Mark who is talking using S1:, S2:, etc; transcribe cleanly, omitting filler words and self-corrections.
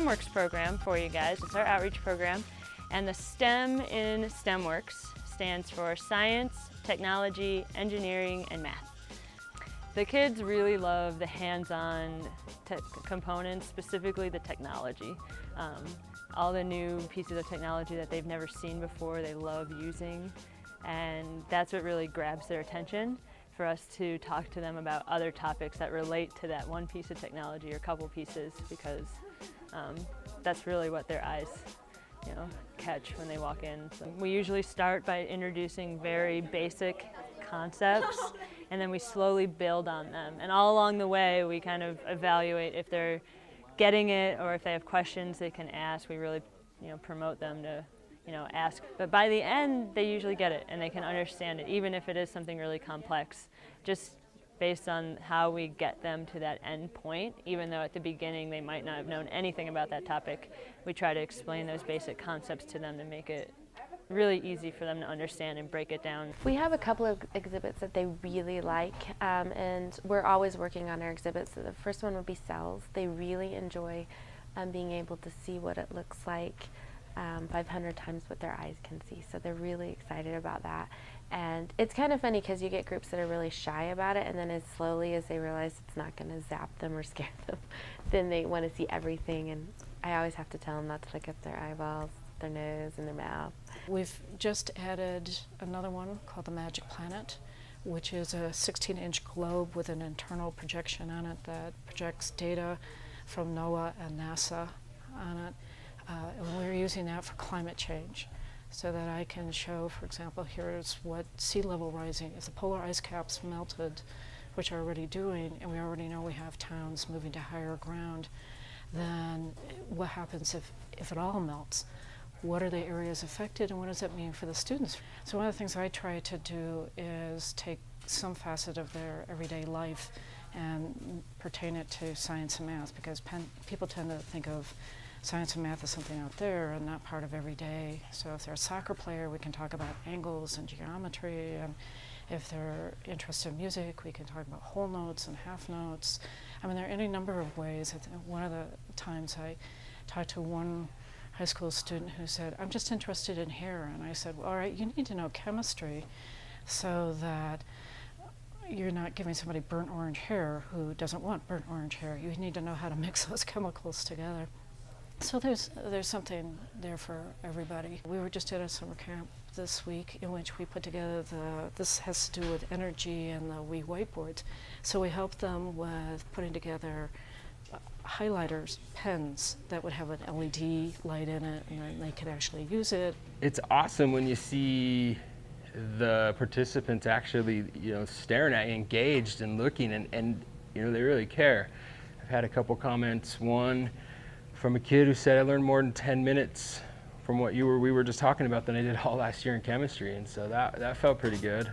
S1: STEMworks program for you guys. It's our outreach program. And the STEM in STEMworks stands for Science, Technology, Engineering, and Math. The kids really love the hands-on components, specifically the technology. All the new pieces of technology that they've never seen before, they love using. And that's what really grabs their attention, for us to talk to them about other topics that relate to that one piece of technology or couple pieces, because that's really what their eyes catch when they walk in. So we usually start by introducing very basic concepts, and then we slowly build on them. And all along the way, we kind of evaluate if they're getting it, or if they have questions they can ask. We really promote them to ask. But by the end, they usually get it, and they can understand it, even if it is something really complex, just based on how we get them to that end point. Even though at the beginning they might not have known anything about that topic, we try to explain those basic concepts to them to make it really easy for them to understand and break it down.
S2: We have a couple of exhibits that they really like, and we're always working on our exhibits. So the first one would be cells. They really enjoy being able to see what it looks like 500 times what their eyes can see. So they're really excited about that. And it's kind of funny because you get groups that are really shy about it, and then as slowly as they realize it's not going to zap them or scare them, then they want to see everything. And I always have to tell them not to look at their eyeballs, their nose, and their mouth.
S3: We've just added another one called the Magic Planet, which is a 16-inch globe with an internal projection on it that projects data from NOAA and NASA on it. And we're using that for climate change, so that I can show, for example, here's what sea level rising, if the polar ice caps melted, which are already doing, and we already know we have towns moving to higher ground, then what happens if it all melts? What are the areas affected, and what does that mean for the students? So one of the things I try to do is take some facet of their everyday life and pertain it to science and math, because people tend to think of science and math is something out there and not part of every day. So if they're a soccer player, we can talk about angles and geometry, and if they're interested in music, we can talk about whole notes and half notes. I mean, there are any number of ways. One of the times I talked to one high school student who said, I'm just interested in hair. And I said, well, all right, you need to know chemistry so that you're not giving somebody burnt orange hair who doesn't want burnt orange hair. You need to know how to mix those chemicals together. So there's something there for everybody. We were just at a summer camp this week in which we put together this has to do with energy and the Wii whiteboards. So we helped them with putting together highlighters, pens that would have an LED light in it, and then they could actually use it.
S4: It's awesome when you see the participants actually staring at you, engaged and looking, and they really care. I've had a couple comments, one from a kid who said, I learned more than 10 minutes from what we were just talking about than I did all last year in chemistry, and so that felt pretty good.